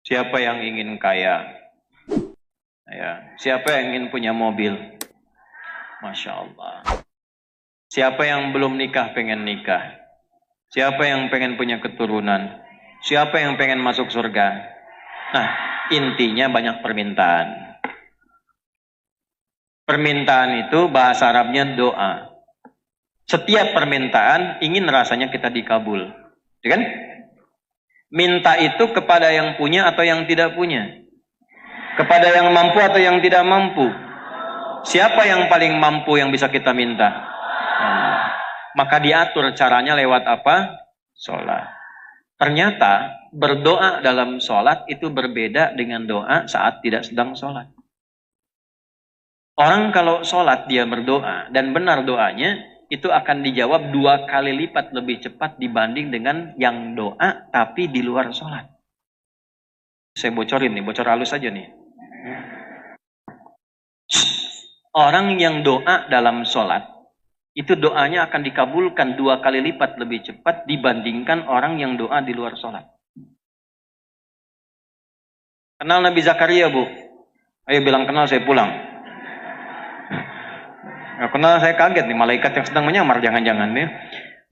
Siapa yang ingin kaya? Ya. Siapa yang ingin punya mobil? Masya Allah. Siapa yang belum nikah pengen nikah? Siapa yang pengen punya keturunan? Siapa yang pengen masuk surga? Nah, intinya banyak permintaan. Permintaan itu bahasa Arabnya doa. Setiap permintaan ingin rasanya kita dikabul. Ya kan? Minta itu kepada yang punya atau yang tidak punya? Kepada yang mampu atau yang tidak mampu? Siapa yang paling mampu yang bisa kita minta? Maka diatur caranya lewat apa? Sholat. Ternyata berdoa dalam sholat itu berbeda dengan doa saat tidak sedang sholat. Orang kalau sholat dia berdoa dan benar doanya, itu akan dijawab 2 kali lipat lebih cepat dibanding dengan yang doa tapi di luar sholat. Saya bocorin nih, bocor halus aja nih. Orang yang doa dalam sholat, itu doanya akan dikabulkan 2 kali lipat lebih cepat dibandingkan orang yang doa di luar sholat. Kenal Nabi Zakaria, Bu? Ayo bilang kenal, saya pulang. Nggak kenal, saya kaget nih, malaikat yang sedang menyamar, jangan-jangan nih.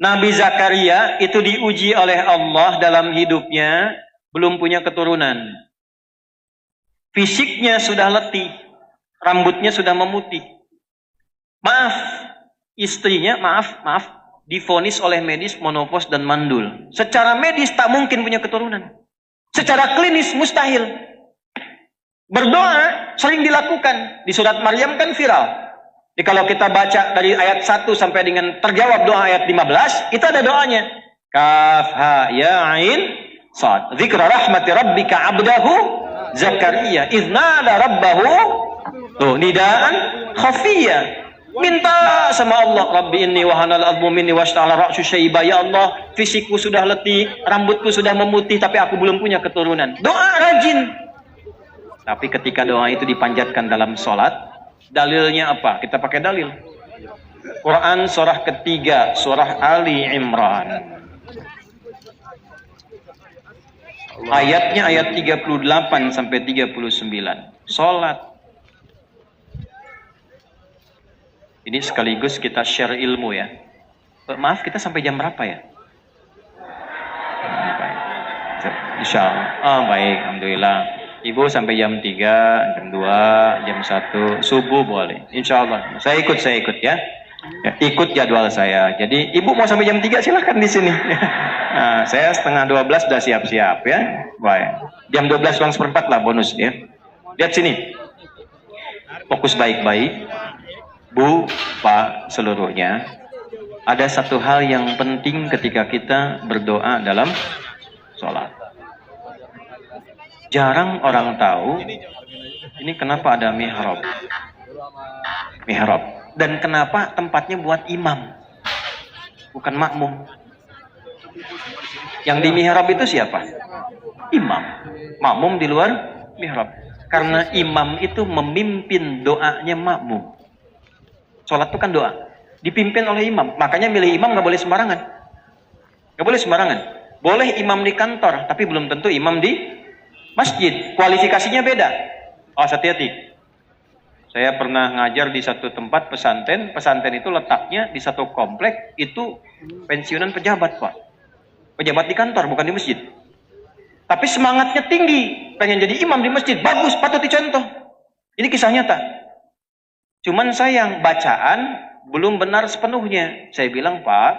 Nabi Zakaria itu diuji oleh Allah dalam hidupnya, belum punya keturunan. Fisiknya sudah letih, rambutnya sudah memutih. Maaf, istrinya, maaf, divonis oleh medis monopos dan mandul. Secara medis tak mungkin punya keturunan. Secara klinis mustahil. Berdoa sering dilakukan. Di surat Maryam kan viral. Jadi kalau kita baca dari ayat 1 sampai dengan terjawab doa ayat 15, itu ada doanya. Kaf ha ya ain sad. Dzikra rahmati rabbika 'abdahu Zakaria idz nada rabbahu nidaan khafiyya. Minta sama Allah, Rabbi inni wahanal 'azmu minni washta'ala ra'su syaiba. Ya Allah, fisikku sudah letih, rambutku sudah memutih, tapi aku belum punya keturunan. Doa rajin. Tapi ketika doa itu dipanjatkan dalam sholat, dalilnya apa? Kita pakai dalil. Quran surah ketiga, surah Ali Imran. Ayatnya ayat 38 sampai 39. Salat. Ini sekaligus kita share ilmu ya. Maaf, kita sampai jam berapa ya? Baik. Insyaallah. Baik, alhamdulillah. Ibu sampai jam 3, jam 2, jam 1, subuh boleh. Insya Allah. Saya ikut ya. Ikut jadwal saya. Jadi ibu mau sampai jam 3 silahkan di sini. Nah, saya setengah 12 sudah siap-siap ya. Baik. Jam 12 kurang seperempat lah bonus ya. Lihat sini. Fokus baik-baik. Bu, Pak, seluruhnya. Ada satu hal yang penting ketika kita berdoa dalam sholat. Jarang orang tahu ini kenapa ada mihrab. Dan kenapa tempatnya buat imam, bukan makmum. Yang di mihrab itu siapa? Imam. Makmum di luar mihrab. Karena imam itu memimpin doanya makmum. Sholat itu kan doa, dipimpin oleh imam. Makanya milih imam nggak boleh sembarangan. Nggak boleh sembarangan. Boleh imam di kantor, tapi belum tentu imam di masjid. Kualifikasinya beda. Hati-hati. Saya pernah ngajar di satu tempat pesantren. Pesantren itu letaknya di satu komplek. Itu pensiunan pejabat, Pak. Pejabat di kantor, bukan di masjid. Tapi semangatnya tinggi. Pengen jadi imam di masjid. Bagus, patut dicontoh. Ini kisah nyata. Cuman sayang, bacaan belum benar sepenuhnya. Saya bilang, Pak,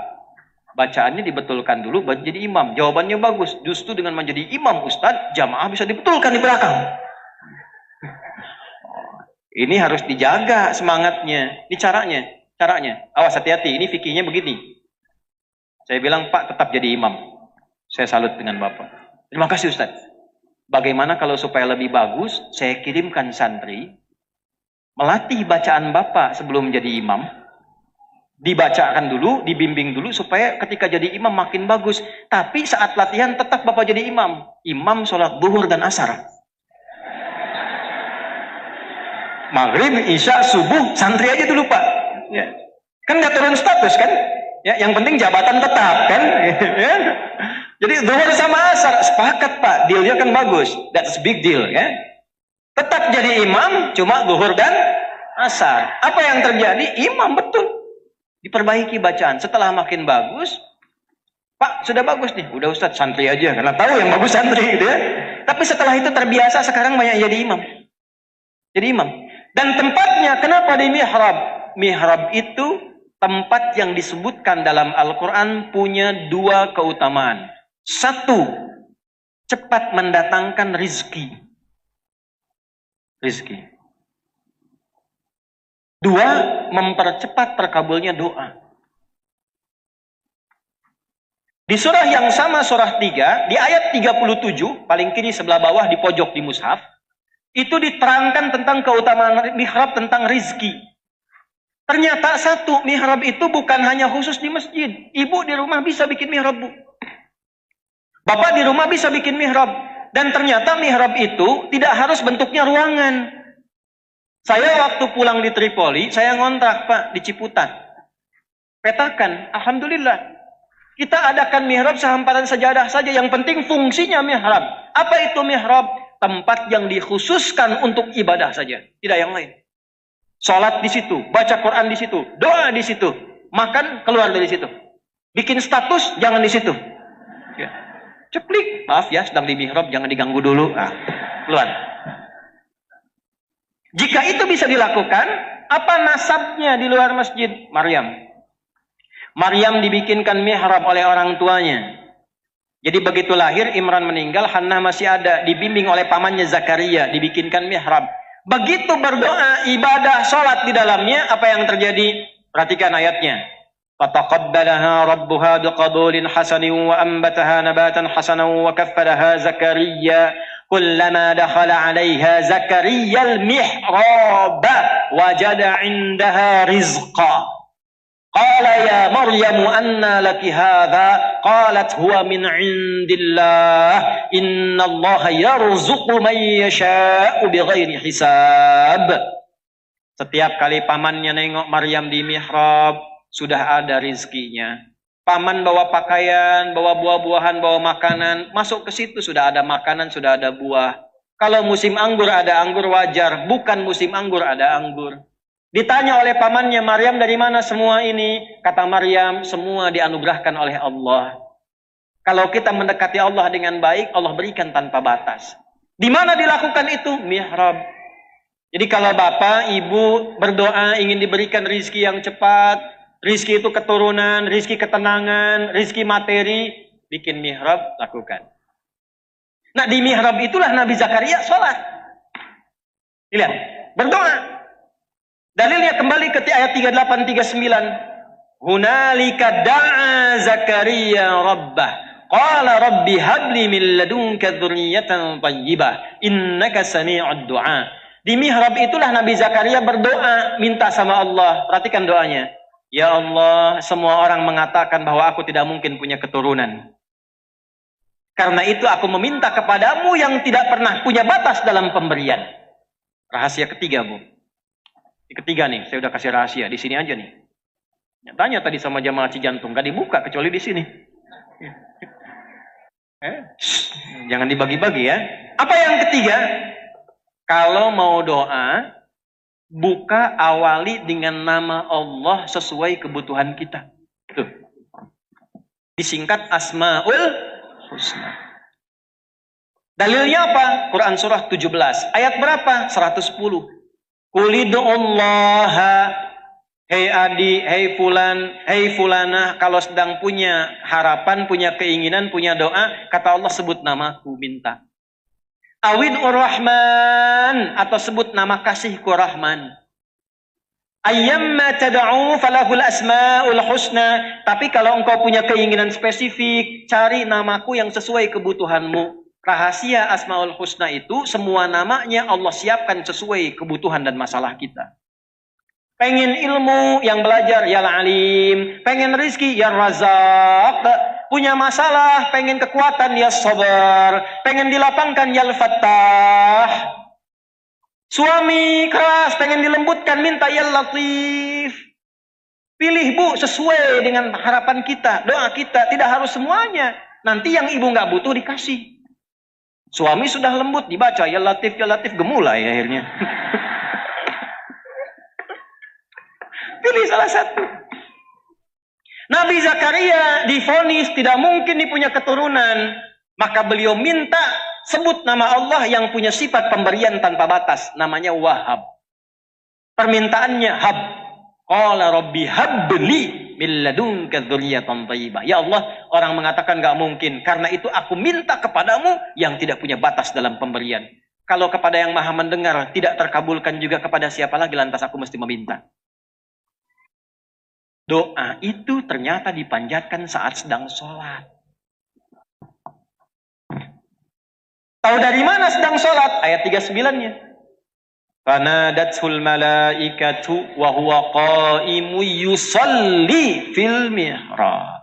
bacaannya dibetulkan dulu baru jadi imam. Jawabannya bagus. Justru dengan menjadi imam Ustadz, jamaah bisa dibetulkan di belakang. Ini harus dijaga semangatnya. Ini caranya. Awas, hati-hati. Ini fikihnya begini. Saya bilang, Pak, tetap jadi imam. Saya salut dengan Bapak. Terima kasih Ustadz. Bagaimana kalau supaya lebih bagus, saya kirimkan santri melatih bacaan Bapak sebelum jadi imam. Dibacakan dulu, dibimbing dulu supaya ketika jadi imam makin bagus. Tapi saat latihan tetap Bapak jadi imam. Imam sholat zuhur dan asar. Maghrib, isya, subuh, santri aja dulu Pak. Ya. Kan nggak turun status kan? Ya, yang penting jabatan tetap kan? Ya. Jadi zuhur sama asar sepakat Pak, dealnya kan bagus, that's big deal ya. Tetap jadi imam, cuma zuhur dan asar. Apa yang terjadi? Imam betul, diperbaiki bacaan. Setelah makin bagus, Pak sudah bagus nih, udah Ustadz santri aja, karena tahu yang bagus santri gitu ya. Tapi setelah itu terbiasa, sekarang banyak jadi imam. Jadi imam. Dan tempatnya, kenapa di mihrab? Mihrab itu tempat yang disebutkan dalam Al-Quran punya dua keutamaan. Satu, cepat mendatangkan rizki. Rizki. Dua, mempercepat terkabulnya doa. Di surah yang sama, surah 3, di ayat 37, paling kiri sebelah bawah di pojok di mushaf, itu diterangkan tentang keutamaan mihrab, tentang rizki. Ternyata satu, mihrab itu bukan hanya khusus di masjid. Ibu di rumah bisa bikin mihrab, Bu. Bapak di rumah bisa bikin mihrab. Dan ternyata mihrab itu tidak harus bentuknya ruangan. Saya waktu pulang di Tripoli, saya ngontrak Pak di Ciputat. Petakan, alhamdulillah. Kita adakan mihrab sehamparan sajadah saja. Yang penting fungsinya mihrab. Apa itu mihrab? Tempat yang dikhususkan untuk ibadah saja. Tidak yang lain. Sholat di situ, baca Quran di situ, doa di situ, makan keluar dari situ. Bikin status jangan di situ. Ya. Ceplik, maaf ya, sedang di mihrab, jangan diganggu dulu. Keluar. Jika itu bisa dilakukan, apa nasabnya di luar masjid? Maryam dibikinkan mihrab oleh orang tuanya. Jadi begitu lahir, Imran meninggal, Hannah masih ada, dibimbing oleh pamannya Zakaria, dibikinkan mihrab. Begitu berdoa, ibadah, sholat di dalamnya, apa yang terjadi? Perhatikan ayatnya. فَتَقَبَّلَهَا رَبُّهَا بِقَبُولٍ حَسَنٍ وَأَنْبَتَهَا نَبَاتًا حَسَنًا وَكَفَّلَهَا زَكَرِيَّا كُلَّمَا دَخَلَ عَلَيْهَا زَكَرِيَّا الْمِحْرَابَ وَجَدَ عِنْدَهَا رِزْقًا قَالَ يَا مَرْيَمُ أَنَّى لَكِ هَذَا قَالَتْ هُوَ مِنْ عِنْدِ اللَّهِ إِنَّ اللَّهَ يَرْزُقُ مَنْ يَشَاءُ بِغَيْرِ حِسَابٍ. Setiap kali pamannya nengok Maryam di mihrab, sudah ada rizkinya. Paman bawa pakaian, bawa buah-buahan, bawa makanan, masuk ke situ sudah ada makanan, sudah ada buah. Kalau musim anggur ada anggur wajar, bukan musim anggur ada anggur. Ditanya oleh pamannya, Maryam dari mana semua ini? Kata Maryam, semua dianugerahkan oleh Allah. Kalau kita mendekati Allah dengan baik, Allah berikan tanpa batas. Di mana dilakukan itu? Mihrab. Jadi kalau bapak, ibu berdoa ingin diberikan rizki yang cepat, rizki itu keturunan, rizki ketenangan, rizki materi, bikin mihrab, lakukan. Nah di mihrab itulah Nabi Zakaria sholat. Lihat, berdoa. Dalilnya kembali ke ayat 38-39. Hunalika da'a Zakaria rabbah. Qala rabbi habli min ladunka dzurriyyatan thayyibah. Innaka sami'ud du'a. Di mihrab itulah Nabi Zakaria berdoa, minta sama Allah. Perhatikan doanya. Ya Allah, semua orang mengatakan bahwa aku tidak mungkin punya keturunan. Karena itu aku meminta kepadamu yang tidak pernah punya batas dalam pemberian. Rahasia ketiga, Bu. Ketiga nih, saya udah kasih rahasia. Di sini aja nih. Tanya tadi sama jamaah Cijantung, gak dibuka kecuali di sini. Jangan dibagi-bagi ya. Apa yang ketiga? Kalau mau doa, buka awali dengan nama Allah sesuai kebutuhan kita. Tuh. Disingkat Asmaul Husna. Dalilnya apa? Quran surah 17. Ayat berapa? 110. Qulidu'ullaha, hei adi, hei fulan, hei fulanah, kalau sedang punya harapan, punya keinginan, punya doa, kata Allah sebut namaku, minta. Awid Rahman, atau sebut nama kasihku Rahman. Ayyamma tad'u falahul asmaul husna. Tapi kalau engkau punya keinginan spesifik, cari namaku yang sesuai kebutuhanmu. Rahasia Asmaul Husna itu semua namanya Allah siapkan sesuai kebutuhan dan masalah kita. Pengen ilmu yang belajar ya Alim, pengen rizki ya Razak, punya masalah, pengen kekuatan ya Sabar, pengen dilapangkan ya Al-Fattah. Suami keras, pengen dilembutkan, minta ya Latif. Pilih Bu sesuai dengan harapan kita, doa kita, tidak harus semuanya. Nanti yang ibu nggak butuh dikasih. Suami sudah lembut, dibaca ya Latif gemulai akhirnya. Pilih salah satu. Nabi Zakaria divonis tidak mungkin punya keturunan, maka beliau minta sebut nama Allah yang punya sifat pemberian tanpa batas, namanya Wahhab. Permintaannya hab. Qala rabbi habli min ladunka dzurriyyatan thayyibah. Ya Allah, orang mengatakan enggak mungkin, karena itu aku minta kepadamu yang tidak punya batas dalam pemberian. Kalau kepada yang Maha mendengar tidak terkabulkan juga, kepada siapa lagi lantas aku mesti meminta? Doa itu ternyata dipanjatkan saat sedang sholat. Tahu dari mana sedang sholat? Ayat 39-nya. Fanadatul malaikatu wa huwa qaimu yusalli fil mihrab.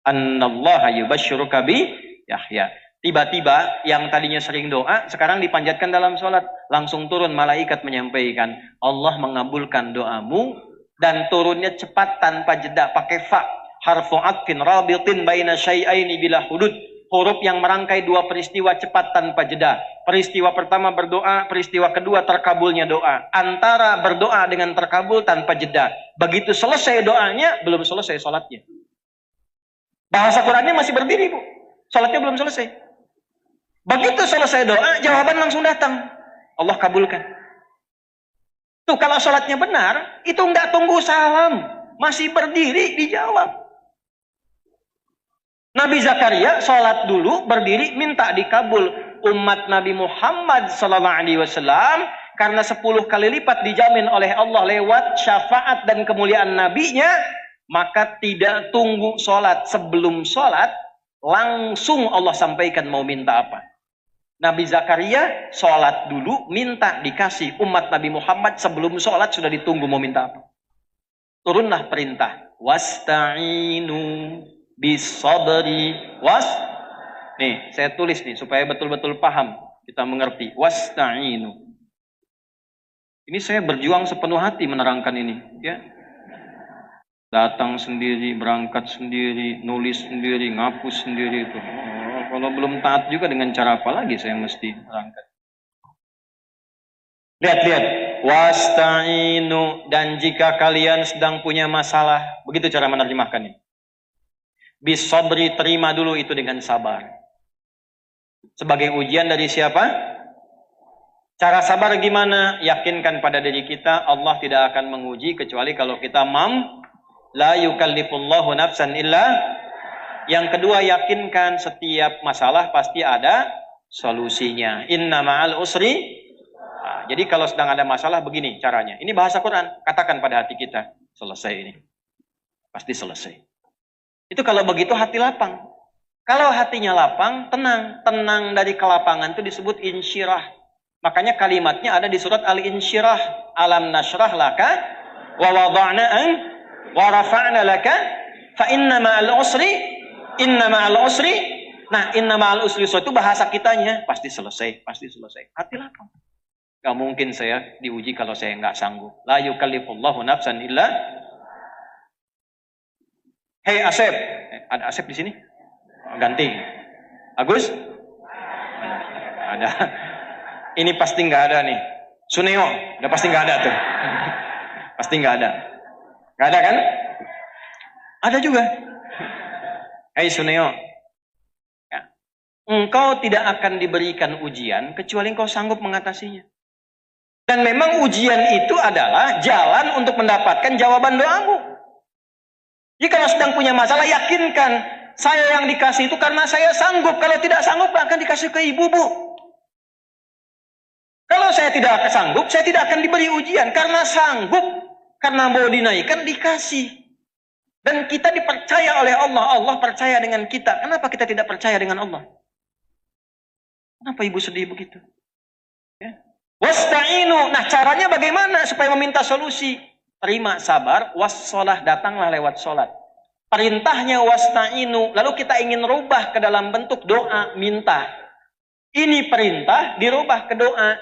Annallaha yubashshiruka bi Yahya. Tiba-tiba yang tadinya sering doa sekarang dipanjatkan dalam sholat. Langsung turun malaikat menyampaikan, Allah mengabulkan doamu, dan turunnya cepat tanpa jeda pakai fa, harfu atfin rabitin baina syai'aini bila hudud. Huruf yang merangkai dua peristiwa cepat tanpa jeda. Peristiwa pertama berdoa, peristiwa kedua terkabulnya doa. Antara berdoa dengan terkabul tanpa jeda. Begitu selesai doanya, belum selesai sholatnya. Bahasa Qurannya masih berdiri, Bu. Sholatnya belum selesai. Begitu selesai doa, jawaban langsung datang. Allah kabulkan. Tuh, kalau sholatnya benar, itu enggak tunggu salam. Masih berdiri, dijawab. Nabi Zakaria sholat dulu, berdiri, minta dikabul. Umat Nabi Muhammad SAW, karena 10 kali lipat dijamin oleh Allah lewat syafaat dan kemuliaan nabinya, maka tidak tunggu sholat. Sebelum sholat, langsung Allah sampaikan mau minta apa. Nabi Zakaria sholat dulu, minta dikasih. Umat Nabi Muhammad sebelum sholat sudah ditunggu mau minta apa. Turunlah perintah. Wasta'inu bisabri nih saya tulis nih supaya betul-betul paham, kita mengerti. Wasta'inu, ini saya berjuang sepenuh hati menerangkan ini, ya. Datang sendiri, berangkat sendiri, nulis sendiri, ngapus sendiri itu. Kalau belum taat juga, dengan cara apa lagi saya mesti berangkat? Lihat, wasta'inu, dan jika kalian sedang punya masalah, begitu cara menerjemahkannya. Bisabri, terima dulu itu dengan sabar. Sebagai ujian dari siapa? Cara sabar gimana? Yakinkan pada diri kita, Allah tidak akan menguji kecuali kalau kita la yukallifullahu nafsan illa. Yang kedua, yakinkan setiap masalah pasti ada solusinya. Inna ma'al usri. Nah, jadi kalau sedang ada masalah begini caranya. Ini bahasa Quran. Katakan pada hati kita, selesai ini. Pasti selesai. Itu kalau begitu hati lapang. Kalau hatinya lapang, tenang. Tenang dari kelapangan itu disebut insyirah. Makanya kalimatnya ada di surat Al-Insyirah. Alam nashrah laka wa wada'na an wa rafa'na laka fa inna ma'al usri Nah, inna ma'al usri itu bahasa kitanya. Pasti selesai, pasti selesai. Hati lapang. Gak mungkin saya diuji kalau saya nggak sanggup. La yukallifullahu nafsan illa. Hei Asep, ada Asep di sini? Ganti. Agus? Ada. Ini pasti nggak ada nih. Suneo, udah pasti nggak ada tuh. Pasti nggak ada. Nggak ada kan? Ada juga. Hei Suneo, ya. Engkau tidak akan diberikan ujian kecuali engkau sanggup mengatasinya. Dan memang ujian itu adalah jalan untuk mendapatkan jawaban doamu. Jika kalau sedang punya masalah, yakinkan saya yang dikasih itu karena saya sanggup. Kalau tidak sanggup, akan dikasih ke ibu, Bu. Kalau saya tidak sanggup, saya tidak akan diberi ujian. Karena sanggup, karena mau dinaikkan, dikasih. Dan kita dipercaya oleh Allah. Allah percaya dengan kita. Kenapa kita tidak percaya dengan Allah? Kenapa ibu sedih begitu? Ya. Wasta'inu. Nah, caranya bagaimana supaya meminta solusi? Terima, sabar, wassalah, datanglah lewat sholat. Perintahnya wasta'inu, lalu kita ingin rubah ke dalam bentuk doa, minta. Ini perintah, dirubah ke doa.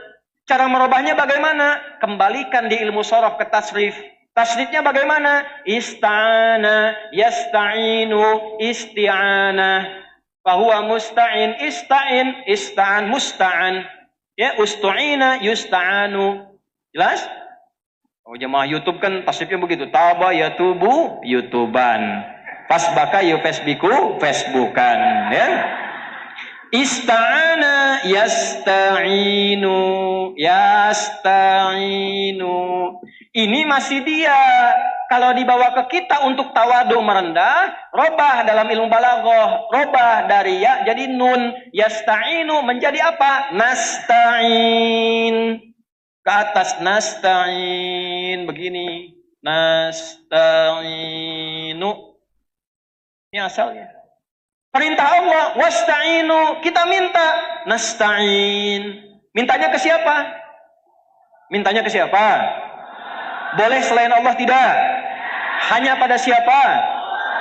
Cara merubahnya bagaimana? Kembalikan di ilmu sorof ke tasrif. Tasrifnya bagaimana? Ista'ana, yasta'inu, isti'anah. Fahuwa musta'in, ista'in, ista'an, musta'an. Ya, ustu'ina, yusta'anu. Jelas? Oh, jemaah YouTube kan tasrifnya begitu. Taba yatubu, YouTuban. Fasbaka yufasbiku, Facebookan. Ya. Ista'ana yasta'inu, yasta'inu. Ini masih dia. Kalau dibawa ke kita untuk tawadu merendah, robah dalam ilmu balaghah, robah dari ya jadi nun, yasta'inu menjadi apa? Nasta'in. Ke atas nasta'in begini. Nasta'inu. Ini asalnya. Perintah Allah, wasta'inu, kita minta, nasta'in. Mintanya ke siapa? Mintanya ke siapa? Boleh selain Allah tidak? Hanya pada siapa?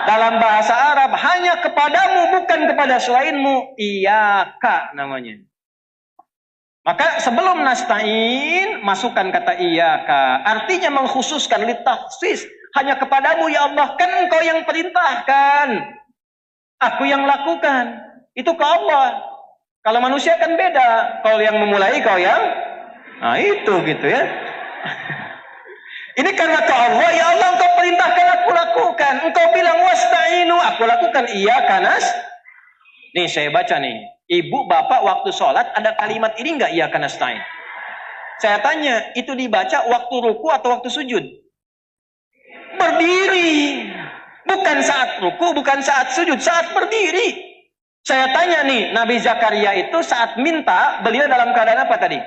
Dalam bahasa Arab, hanya kepadamu, bukan kepada selainmu. Iyaka namanya. Maka sebelum nasta'in, masukkan kata iyaka. Artinya mengkhususkan, litakhsis. Hanya kepadamu ya Allah, kan engkau yang perintahkan. Aku yang lakukan. Itu ke Allah. Kalau manusia kan beda. Kalau yang memulai, kau yang... Nah itu gitu ya. Ini karena ke Allah. Ya Allah engkau perintahkan aku lakukan. Engkau bilang wasta'inu. Aku lakukan. Iya kanas. Nih saya baca nih. Ibu bapak waktu sholat ada kalimat ini enggak? Iya kanas ta'in. Saya tanya. Itu dibaca waktu ruku atau waktu sujud? Berdiri. Bukan saat ruku, bukan saat sujud, saat berdiri. Saya tanya nih, Nabi Zakaria itu saat minta, beliau dalam keadaan apa tadi?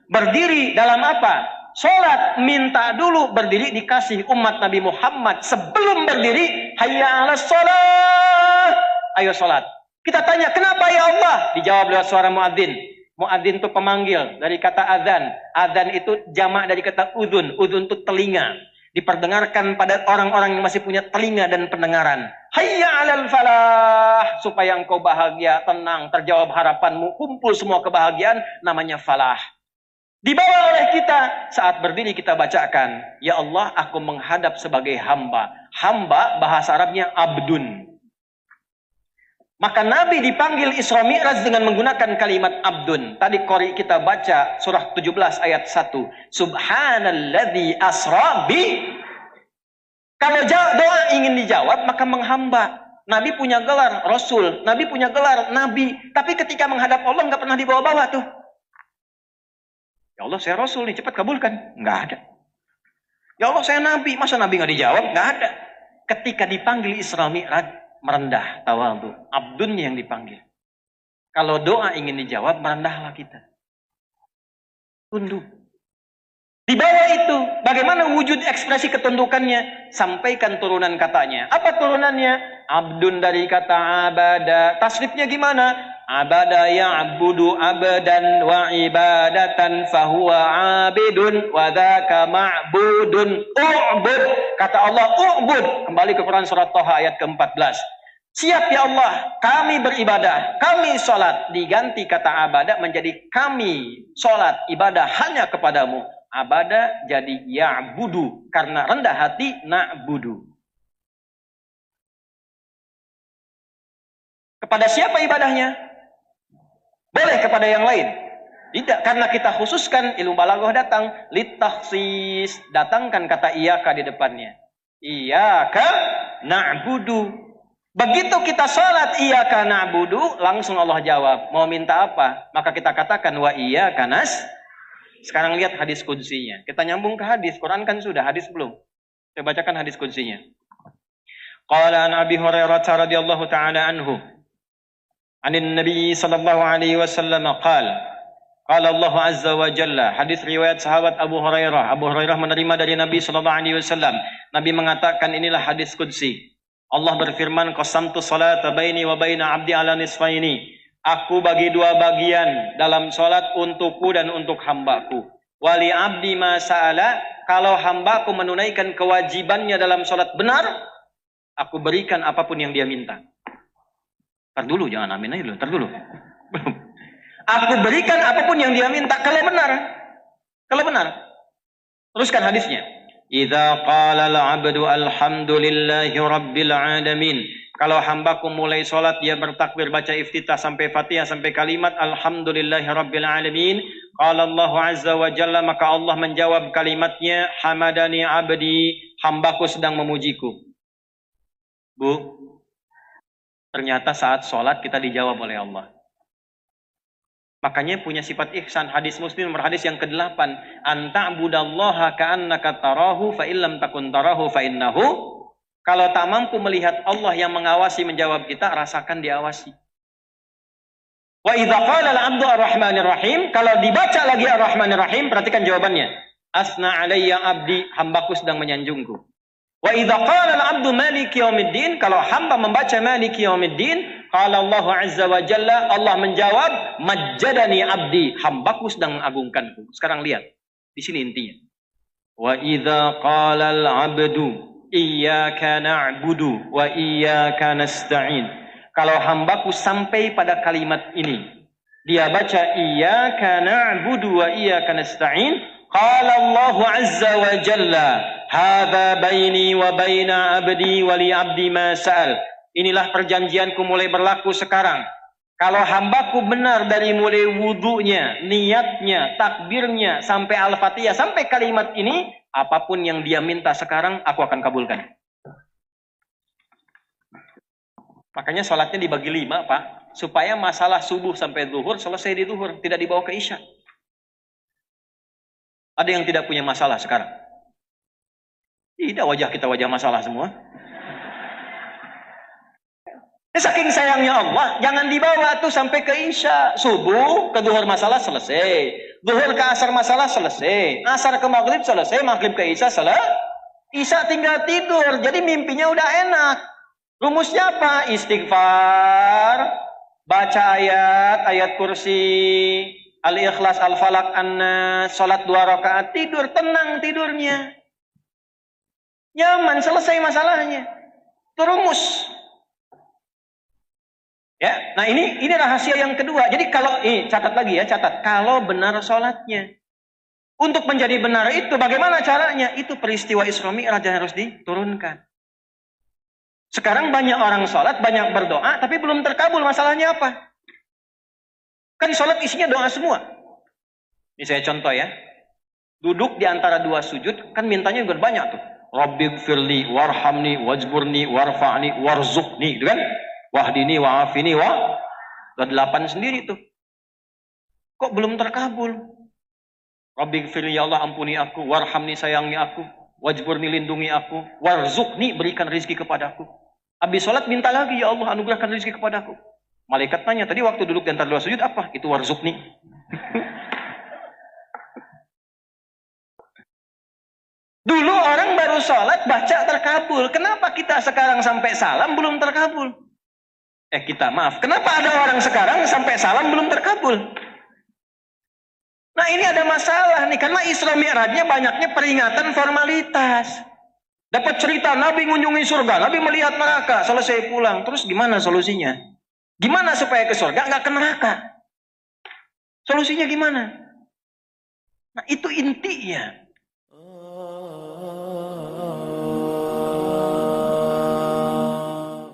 Berdiri dalam apa? Sholat, minta dulu, berdiri dikasih umat Nabi Muhammad. Sebelum berdiri, hayya ala sholat. Ayo sholat. Kita tanya, kenapa ya Allah? Dijawab lewat suara muadzin. Muadzin itu pemanggil, dari kata adzan. Adzan itu jamak dari kata udhun. Udhun itu telinga. Diperdengarkan pada orang-orang yang masih punya telinga dan pendengaran. Hayya 'alal falah, supaya engkau bahagia, tenang, terjawab harapanmu, kumpul semua kebahagiaan, namanya falah. Dibawa oleh kita, saat berdiri kita bacakan, ya Allah, aku menghadap sebagai hamba. Hamba bahasa Arabnya abdun. Maka Nabi dipanggil Isra Mi'raj dengan menggunakan kalimat abdun. Tadi qori kita baca surah 17 ayat 1. Subhanalladzi asra bi. Kalau doa ingin dijawab maka menghamba. Nabi punya gelar Rasul, Nabi punya gelar Nabi. Tapi ketika menghadap Allah nggak pernah dibawa-bawa tuh. Ya Allah saya Rasul nih, cepat kabulkan. Nggak ada. Ya Allah saya Nabi, masa Nabi nggak dijawab? Nggak ada. Ketika dipanggil Isra Mi'raj, merendah, tawadhu. Abdunnya yang dipanggil. Kalau doa ingin dijawab, merendahlah kita. Tunduk. Di bawah itu, bagaimana wujud ekspresi ketundukannya? Sampaikan turunan katanya. Apa turunannya? Abdun dari kata abada. Tasrifnya gimana? Abada ya'budu abadan wa ibadatan fahuwa abidun wa dhaka ma'budun u'bud. Kata Allah u'bud. Kembali ke Quran surat Thaha ayat ke-14. Siap ya Allah, kami beribadah, kami sholat. Diganti kata abadah menjadi kami sholat, ibadah hanya kepadamu. Abadah jadi ya'budu. Karena rendah hati, na'budu. Kepada siapa ibadahnya? Boleh kepada yang lain. Tidak, karena kita khususkan ilmu balaghah datang. Litakhsis. Datangkan kata iyaka di depannya. Iyaka na'budu. Begitu kita salat iyaka na'budu, langsung Allah jawab. Mau minta apa? Maka kita katakan wa iyaka nas. Sekarang lihat hadis qudsinya. Kita nyambung ke hadis. Quran kan sudah, hadis belum. Saya bacakan hadis qudsinya. Qala an Abi Hurairah radhiyallahu ta'ala anhu. Anin Nabi sallallahu alaihi wasallam qala Allah azza wa jalla. Hadis riwayat sahabat Abu Hurairah. Abu Hurairah menerima dari Nabi sallallahu alaihi wasallam. Nabi mengatakan inilah hadis qudsi. Allah berfirman, qasamtu salata baini wa baina 'abdi 'ala nisfaini. Aku bagi dua bagian dalam salat untukku dan untuk hambaku. Wali 'abdi ma sa'ala, kalau hambaku menunaikan kewajibannya dalam salat benar, aku berikan apapun yang dia minta. Ntar dulu, jangan amin aja dulu. Ntar dulu. Belum. Aku berikan apapun yang dia minta. Kalau benar. Kalau benar. Teruskan hadisnya. Idza qala al-'abdu alhamdulillahi rabbil alamin. Kalau hambaku mulai sholat, dia bertakbir baca iftitah sampai Fatihah sampai kalimat Alhamdulillahirabbil alamin. Qala Allah azza wa jalla, maka Allah menjawab kalimatnya, hamadani abdi, hambaku sedang memujiku. Bu, ternyata saat sholat kita dijawab oleh Allah. Makanya punya sifat ihsan. Hadis Muslim nomor hadis yang ke-8. Anta'budallaha ka'annaka tarahu fa illam takun tarahu fa innahu. Kalau tak mampu melihat Allah yang mengawasi menjawab kita, rasakan diawasi. Wa idza qala al-'abdu ar-rahmanir rahim, kalau dibaca lagi ar-rahmanir rahim, perhatikan jawabannya. Asna alayya abdi, hambaku sedang menyanjungku. Wa idza qala al-'abdu maliki yaumiddin, kalau hamba membaca maliki yaumiddin, qala Allah azza wa jalla, Allah menjawab majjadani abdi, hambaku sedang mengagungkanku. Sekarang lihat, di sini intinya. Wa idza qala al-'abdu iyyaka na'budu wa iyyaka nasta'in. Kalau hambaku sampai pada kalimat ini, dia baca iyyaka na'budu wa iyyaka nasta'in, qala Allah azza wa jalla, hadza baini wa baina abdi wa li abdi ma sa'al. Inilah perjanjianku mulai berlaku sekarang. Kalau hambaku benar dari mulai wudunya, niatnya, takbirnya, sampai Al-Fatihah, sampai kalimat ini, apapun yang dia minta sekarang, aku akan kabulkan. Makanya sholatnya dibagi 5, Pak. Supaya masalah subuh sampai zuhur selesai di zuhur, tidak dibawa ke isya. Ada yang tidak punya masalah sekarang? Tidak, wajah kita wajah masalah semua. Saking sayangnya Allah, jangan dibawa tuh sampai ke isya. Subuh ke zuhur masalah selesai. Zuhur ke asar masalah selesai. Asar ke maghrib selesai. Maghrib ke isya selesai. Isya tinggal tidur. Jadi mimpinya udah enak. Rumusnya apa? Istighfar, baca ayat kursi, Al-Ikhlas, Al-Falaq, An-Nas, sholat 2 rakaat, tidur, tenang tidurnya. Nyaman, selesai masalahnya. Itu rumus. Ya, nah ini rahasia yang kedua. Jadi kalau catat lagi ya, catat. Kalau benar sholatnya, untuk menjadi benar itu bagaimana caranya? Itu peristiwa Isra Mi'raj yang harus diturunkan. Sekarang banyak orang sholat, banyak berdoa, tapi belum terkabul. Masalahnya apa? Kan sholat isinya doa semua. Ini saya contoh ya. Duduk di antara 2 sujud, kan mintanya juga banyak tuh. Rabbighfirli warhamni wajburni warfa'ni warzuqni, gitu kan? Wahdini wa'afini wa 8 sendiri tuh. Kok belum terkabul? Rabbighfirli, ya Allah ampuni aku, warhamni sayangi aku, wajburni lindungi aku, warzuqni berikan rizki kepadaku. Habis sholat minta lagi, ya Allah anugerahkan rizki kepadaku. Malaikat tanya, tadi waktu duduk di antara 2 sujud apa? Itu warzuqni. Dulu orang baru sholat baca terkabul. Kenapa kita sekarang sampai salam belum terkabul? Kenapa ada orang sekarang sampai salam belum terkabul? Nah ini ada masalah nih, karena Isra Mi'rajnya banyaknya peringatan formalitas. Dapat cerita Nabi mengunjungi surga, Nabi melihat neraka, selesai pulang. Terus gimana solusinya? Gimana supaya ke surga nggak ke neraka? Solusinya gimana? Nah itu intinya.